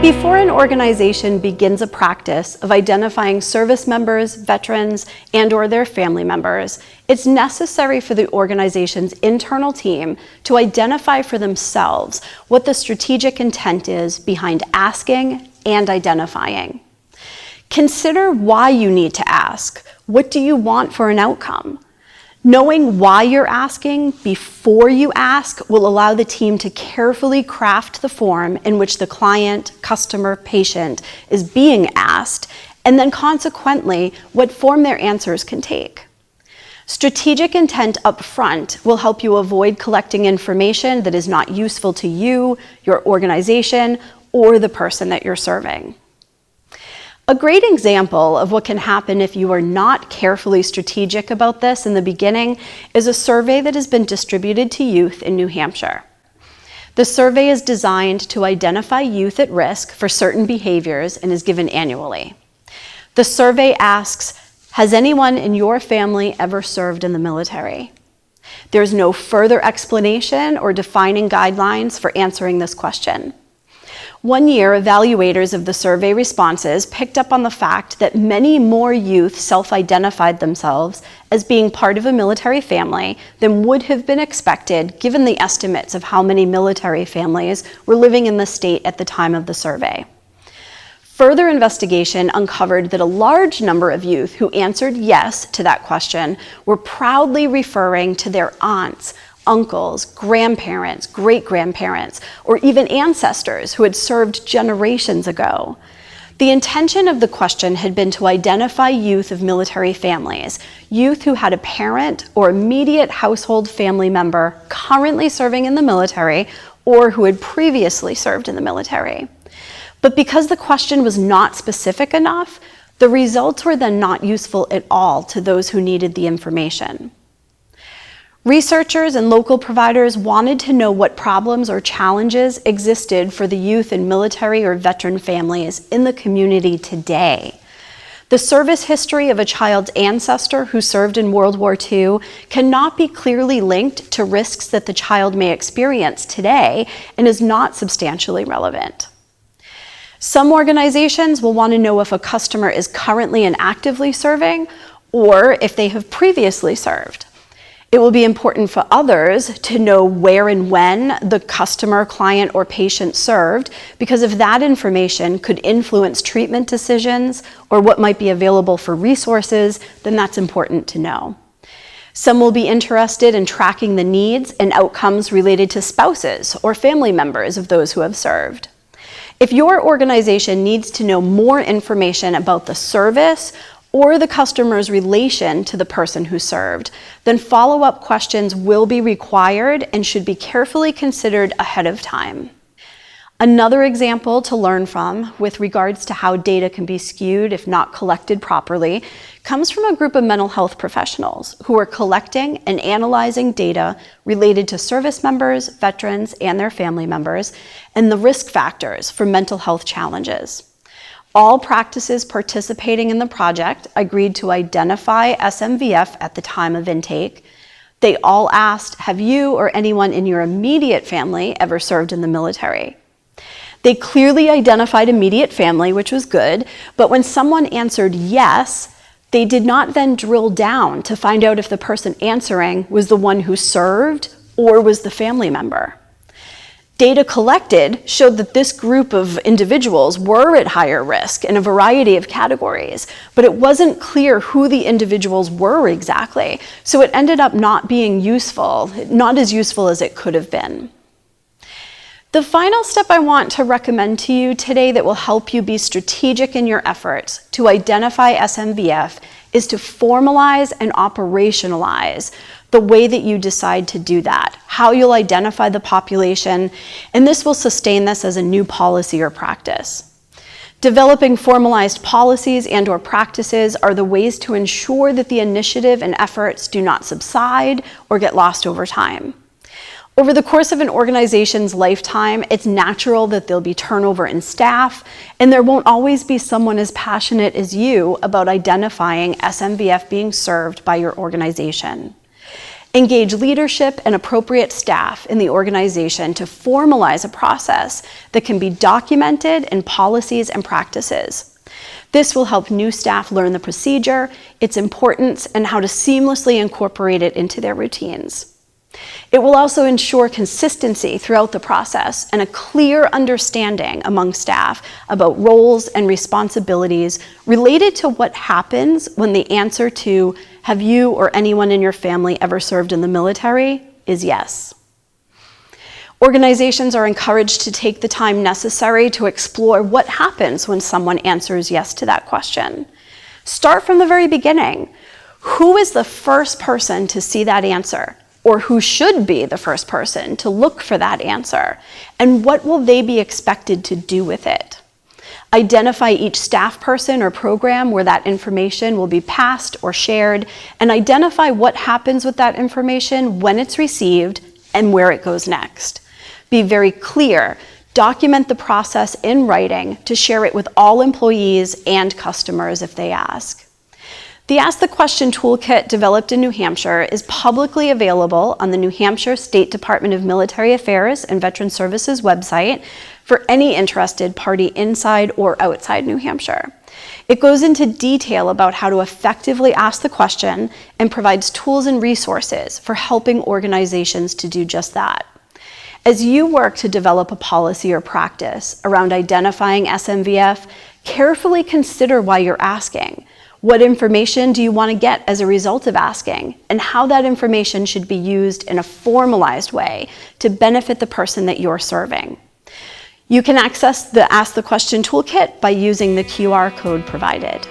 Before an organization begins a practice of identifying service members, veterans, and/or their family members, it's necessary for the organization's internal team to identify for themselves what the strategic intent is behind asking and identifying. Consider why you need to ask. What do you want for an outcome? Knowing why you're asking before you ask will allow the team to carefully craft the form in which the client, customer, patient is being asked, and then consequently, what form their answers can take. Strategic intent up front will help you avoid collecting information that is not useful to you, your organization, or the person that you're serving. A great example of what can happen if you are not carefully strategic about this in the beginning is a survey that has been distributed to youth in New Hampshire. The survey is designed to identify youth at risk for certain behaviors and is given annually. The survey asks, has anyone in your family ever served in the military? There's no further explanation or defining guidelines for answering this question. One year, evaluators of the survey responses picked up on the fact that many more youth self-identified themselves as being part of a military family than would have been expected given the estimates of how many military families were living in the state at the time of the survey. Further investigation uncovered that a large number of youth who answered yes to that question were proudly referring to their aunts, uncles, grandparents, great-grandparents, or even ancestors who had served generations ago. The intention of the question had been to identify youth of military families, youth who had a parent or immediate household family member currently serving in the military or who had previously served in the military. But because the question was not specific enough, the results were then not useful at all to those who needed the information. Researchers and local providers wanted to know what problems or challenges existed for the youth in military or veteran families in the community today. The service history of a child's ancestor who served in World War II cannot be clearly linked to risks that the child may experience today and is not substantially relevant. Some organizations will want to know if a customer is currently and actively serving or if they have previously served. It will be important for others to know where and when the customer, client, or patient served, because if that information could influence treatment decisions or what might be available for resources, then that's important to know. Some will be interested in tracking the needs and outcomes related to spouses or family members of those who have served. If your organization needs to know more information about the service or the customer's relation to the person who served, then follow-up questions will be required and should be carefully considered ahead of time. Another example to learn from with regards to how data can be skewed if not collected properly comes from a group of mental health professionals who are collecting and analyzing data related to service members, veterans, and their family members, and the risk factors for mental health challenges. All practices participating in the project agreed to identify SMVF at the time of intake. They all asked, have you or anyone in your immediate family ever served in the military? They clearly identified immediate family, which was good, but when someone answered yes, they did not then drill down to find out if the person answering was the one who served or was the family member. Data collected showed that this group of individuals were at higher risk in a variety of categories, but it wasn't clear who the individuals were exactly, so it ended up not being useful, not as useful as it could have been. The final step I want to recommend to you today that will help you be strategic in your efforts to identify SMVF is to formalize and operationalize the way that you decide to do that, how you'll identify the population, and this will sustain this as a new policy or practice. Developing formalized policies and/or practices are the ways to ensure that the initiative and efforts do not subside or get lost over time. Over the course of an organization's lifetime, it's natural that there'll be turnover in staff, and there won't always be someone as passionate as you about identifying SMVF being served by your organization. Engage leadership and appropriate staff in the organization to formalize a process that can be documented in policies and practices. This will help new staff learn the procedure, its importance, and how to seamlessly incorporate it into their routines. It will also ensure consistency throughout the process and a clear understanding among staff about roles and responsibilities related to what happens when the answer to "Have you or anyone in your family ever served in the military?" is yes. Organizations are encouraged to take the time necessary to explore what happens when someone answers yes to that question. Start from the very beginning. Who is the first person to see that answer? Or who should be the first person to look for that answer? And what will they be expected to do with it? Identify each staff person or program where that information will be passed or shared, and identify what happens with that information when it's received and where it goes next. Be very clear. Document the process in writing to share it with all employees and customers if they ask. The Ask the Question Toolkit developed in New Hampshire is publicly available on the New Hampshire State Department of Military Affairs and Veteran Services website for any interested party inside or outside New Hampshire. It goes into detail about how to effectively ask the question and provides tools and resources for helping organizations to do just that. As you work to develop a policy or practice around identifying SMVF, carefully consider why you're asking. What information do you want to get as a result of asking, and how that information should be used in a formalized way to benefit the person that you're serving. You can access the Ask the Question Toolkit by using the QR code provided.